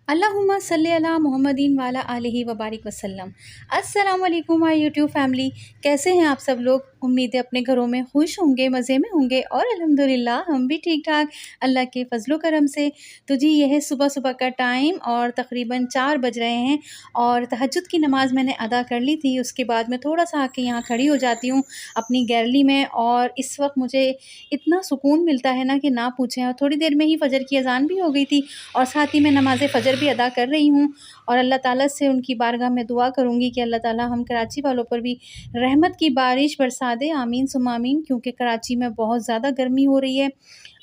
अल्लाहुम्मा सल्ली अला मुहम्मदीन वाला आलिहि व बारिक वसल्लम। अस्सलाम वालेकुम माय यूट्यूब फैमिली, कैसे हैं आप सब लोग। उम्मीद है अपने घरों में खुश होंगे, मज़े में होंगे और अल्हम्दुलिल्लाह हम भी ठीक ठाक अल्लाह के फजलो करम से। तो जी यह है सुबह सुबह का टाइम और तकरीबन 4 बज रहे हैं और तहज्जुद की नमाज़ मैंने अदा कर ली थी। उसके बाद मैं थोड़ा सा आके यहाँ खड़ी हो जाती हूँ अपनी गैलरी में, और इस वक्त मुझे इतना सुकून मिलता है ना कि ना पूछें। और थोड़ी देर में ही फ़जर की अज़ान भी हो गई थी और साथ ही मैं नमाज़ फ़जर भी अदा कर रही हूँ। और अल्लाह ताला से उनकी बारगाह में दुआ करूँगी कि अल्लाह ताला हम कराची वालों पर भी रहमत की बारिश बरसा दे, आमीन सुम्मा आमीन। क्योंकि कराची में बहुत ज़्यादा गर्मी हो रही है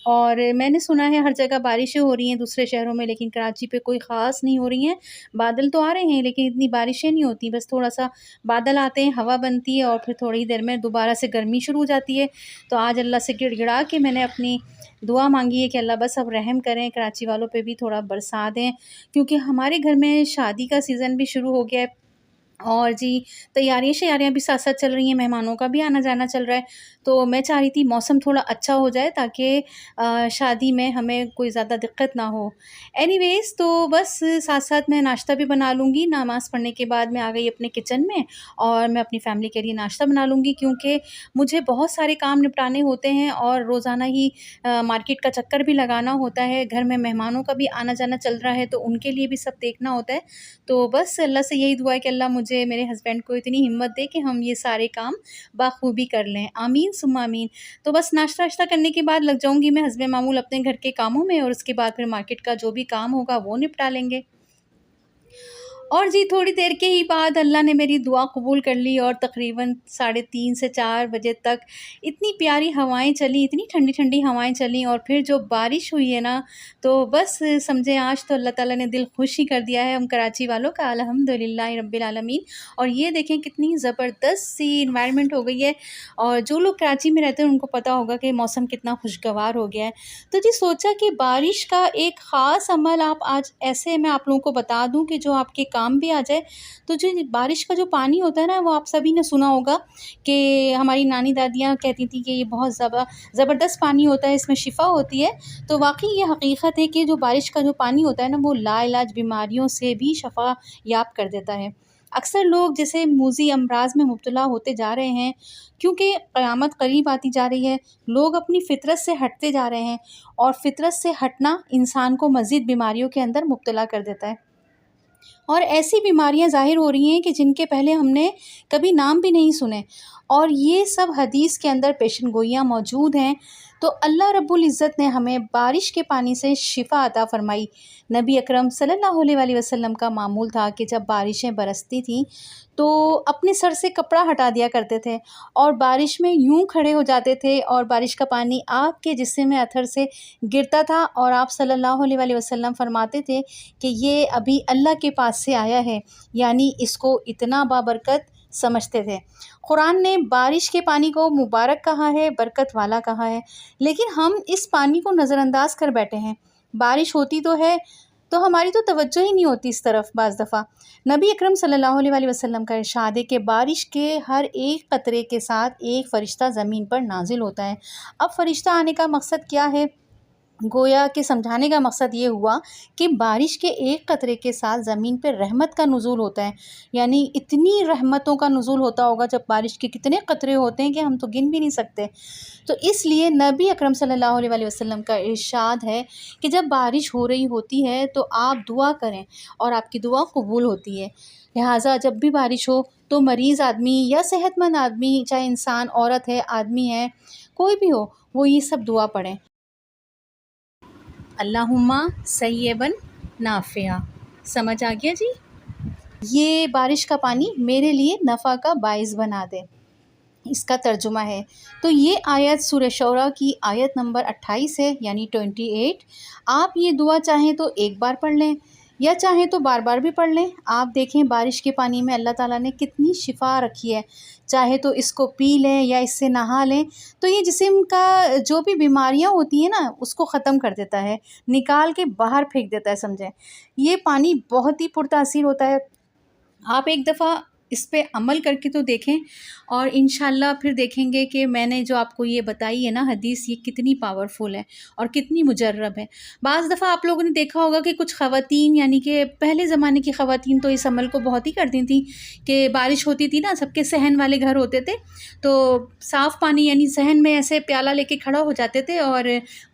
और मैंने सुना है हर जगह बारिशें हो रही हैं दूसरे शहरों में, लेकिन कराची पे कोई ख़ास नहीं हो रही हैं। बादल तो आ रहे हैं लेकिन इतनी बारिशें नहीं होती, बस थोड़ा-सा बादल आते हैं, हवा बनती है और फिर थोड़ी ही देर में दोबारा से गर्मी शुरू हो जाती है। तो आज अल्लाह से गिड़गिड़ा के मैंने अपनी दुआ मांगी है कि अल्लाह बस अब रहम करें, कराची वालों पे भी थोड़ा बरसा दें। क्योंकि हमारे घर में शादी का सीज़न भी शुरू हो गया है और जी तैयारियाँ भी साथ-साथ चल रही हैं, मेहमानों का भी आना-जाना चल रहा है। तो मैं चाह रही थी मौसम थोड़ा अच्छा हो जाए ताकि शादी में हमें कोई ज़्यादा दिक्कत ना हो। एनीवेज़ तो बस साथ-साथ मैं नाश्ता भी बना लूँगी। नमाज़ पढ़ने के बाद मैं आ गई अपने किचन में और मैं अपनी फ़ैमिली के लिए नाश्ता बना लूँगी, क्योंकि मुझे बहुत सारे काम निपटाने होते हैं और रोज़ाना ही मार्केट का चक्कर भी लगाना होता है। घर में मेहमानों का भी आना-जाना चल रहा है तो उनके लिए भी सब देखना होता है। तो बस अल्लाह से यही दुआ है कि अल्लाह मुझे, मेरे हस्बैंड को इतनी हिम्मत दे कि हम ये सारे काम बाखूबी कर लें, आमीन सुम्मा आमीन। तो बस नाश्ता-वाश्ता करने के बाद लग जाऊँगी मैं हस्बे मामूल अपने घर के कामों में और उसके बाद फिर मार्केट का जो भी काम होगा वो निपटा लेंगे। और जी थोड़ी देर के ही बाद अल्लाह ने मेरी दुआ कबूल कर ली और तकरीबन 3:30 से 4 बजे तक इतनी प्यारी हवाएं चली, इतनी ठंडी-ठंडी हवाएं चली और फिर जो बारिश हुई है ना, तो बस समझें आज तो अल्लाह ताला ने दिल खुश ही कर दिया है हम कराची वालों का, अल्हम्दुलिल्लाह रब्बिल आलमीन। और ये देखें कितनी ज़बरदस्त सी इन्वायरमेंट हो गई है और जो लोग कराची में रहते हैं उनको पता होगा कि मौसम कितना खुशगवार हो गया है। तो जी सोचा कि बारिश का एक ख़ास अमल आप आज ऐसे मैं आप लोगों को बता दूं कि जो आपके काम भी आ जाए। तो जो बारिश का जो पानी होता है ना, वो आप सभी ने सुना होगा कि हमारी नानी दादियाँ कहती थी कि ये बहुत ज़बरदस्त पानी होता है, इसमें शिफा होती है। तो वाकई ये हकीकत है कि जो बारिश का जो पानी होता है ना, वो लाइलाज बीमारियों से भी शफा याब कर देता है। अक्सर लोग जैसे मूज़ी अमराज में मुब्तला होते जा रहे हैं क्योंकि क़यामत करीब आती जा रही है। लोग अपनी फ़ितरत से हटते जा रहे हैं और फ़ितरत से हटना इंसान को मज़ीद बीमारियों के अंदर मुब्तला कर देता है। और ऐसी बीमारियां ज़ाहिर हो रही हैं कि जिनके पहले हमने कभी नाम भी नहीं सुने, और ये सब हदीस के अंदर पेशन गोइयाँ मौजूद हैं। तो अल्लाह रब्बुल इज़्ज़त ने हमें बारिश के पानी से शिफ़ा अता फ़रमाई। नबी अकरम सल्लल्लाहु अलैहि वसल्लम का मामूल था कि जब बारिशें बरसती थीं तो अपने सर से कपड़ा हटा दिया करते थे और बारिश में यूं खड़े हो जाते थे और बारिश का पानी आपके जिस्म में अथर से गिरता था और आप सल्लल्लाहु अलैहि वसल्लम फरमाते थे कि ये अभी अल्लाह के पास से आया है, यानी इसको इतना बाबरकत समझते थे। कुरान ने बारिश के पानी को मुबारक कहा है, बरकत वाला कहा है, लेकिन हम इस पानी को नज़रअंदाज कर बैठे हैं। बारिश होती तो है तो हमारी तो तवज्जो ही नहीं होती इस तरफ। बाज़ दफ़ा नबी अकरम सल्लल्लाहु अलैहि वसल्लम का इरशाद है कि बारिश के हर एक कतरे के साथ एक फ़रिश्ता ज़मीन पर नाजिल होता है। अब फ़रिश्ता आने का मकसद क्या है? गोया के समझाने का मकसद ये हुआ कि बारिश के एक कतरे के साथ ज़मीन पर रहमत का नुज़ूल होता है। यानी इतनी रहमतों का नुज़ूल होता होगा जब बारिश के कितने कतरे होते हैं कि हम तो गिन भी नहीं सकते। तो इसलिए नबी अकरम सल्लल्लाहु अलैहि वसल्लम का इरशाद है कि जब बारिश हो रही होती है तो आप दुआ करें और आपकी दुआ कबूल होती है। लिहाजा जब भी बारिश हो तो मरीज़ आदमी या सेहतमंद आदमी, चाहे इंसान, औरत है, आदमी है, कोई भी हो, वो ये सब दुआ पढ़ें। अल्लाहुम्मा सय्यबन नाफ़िया। समझ आ गया जी? ये बारिश का पानी मेरे लिए नफ़ा का बाइस बना दे, इसका तर्जुमा है। तो ये आयत सूरह शूरा की आयत नंबर 28 है, यानी 28। आप ये दुआ चाहें तो एक बार पढ़ लें या चाहें तो बार बार भी पढ़ लें। आप देखें बारिश के पानी में अल्लाह ताला ने कितनी शिफा रखी है। चाहे तो इसको पी लें या इससे नहा लें तो ये जिस्म का जो भी बीमारियां होती हैं ना, उसको ख़त्म कर देता है, निकाल के बाहर फेंक देता है। समझें, ये पानी बहुत ही पुरतासीर होता है। आप एक दफ़ा اس پہ عمل کر کے تو دیکھیں، اور انشاءاللہ پھر دیکھیں گے کہ میں نے جو آپ کو یہ بتائی ہے نا حدیث، یہ کتنی پاورفل ہے اور کتنی مجرب ہے۔ بعض دفعہ آپ لوگوں نے دیکھا ہوگا کہ کچھ خواتین، یعنی کہ پہلے زمانے کی خواتین تو اس عمل کو بہت ہی کرتی تھیں کہ بارش ہوتی تھی نا، سب کے صحن والے گھر ہوتے تھے، تو صاف پانی یعنی صحن میں ایسے پیالہ لے کے کھڑا ہو جاتے تھے، اور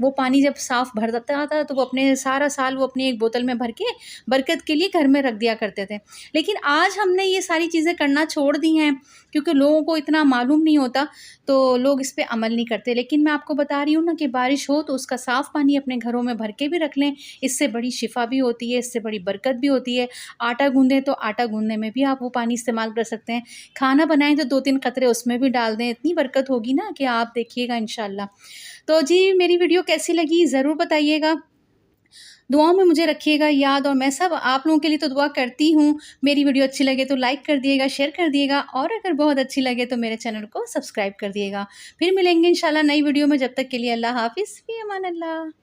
وہ پانی جب صاف بھر جاتا تھا تو وہ اپنے سارا سال وہ اپنی ایک بوتل میں بھر کے برکت کے لیے گھر میں رکھ دیا کرتے تھے۔ لیکن آج ہم نے یہ ساری چیزیں کرنا چھوڑ دی ہیں، کیونکہ لوگوں کو اتنا معلوم نہیں ہوتا، تو لوگ اس پہ عمل نہیں کرتے۔ لیکن میں آپ کو بتا رہی ہوں نا کہ بارش ہو تو اس کا صاف پانی اپنے گھروں میں بھر کے بھی رکھ لیں، اس سے بڑی شفا بھی ہوتی ہے، اس سے بڑی برکت بھی ہوتی ہے۔ آٹا گوندیں تو آٹا گوندنے میں بھی آپ وہ پانی استعمال کر سکتے ہیں، کھانا بنائیں تو 2-3 قطرے اس میں بھی ڈال دیں، اتنی برکت ہوگی نا کہ آپ دیکھیے گا انشاءاللہ۔ تو جی میری ویڈیو کیسی لگی ضرور بتائیے گا، دعاؤں میں مجھے رکھیے گا یاد، اور میں سب آپ لوگوں کے لیے تو دعا کرتی ہوں۔ میری ویڈیو اچھی لگے تو لائک کر دیے گا، شیئر کر دیے گا، اور اگر بہت اچھی لگے تو میرے چینل کو سبسکرائب کر دیے گا۔ پھر ملیں گے انشاءاللہ نئی ویڈیو میں، جب تک کے لیے اللہ حافظ، فی امان اللہ۔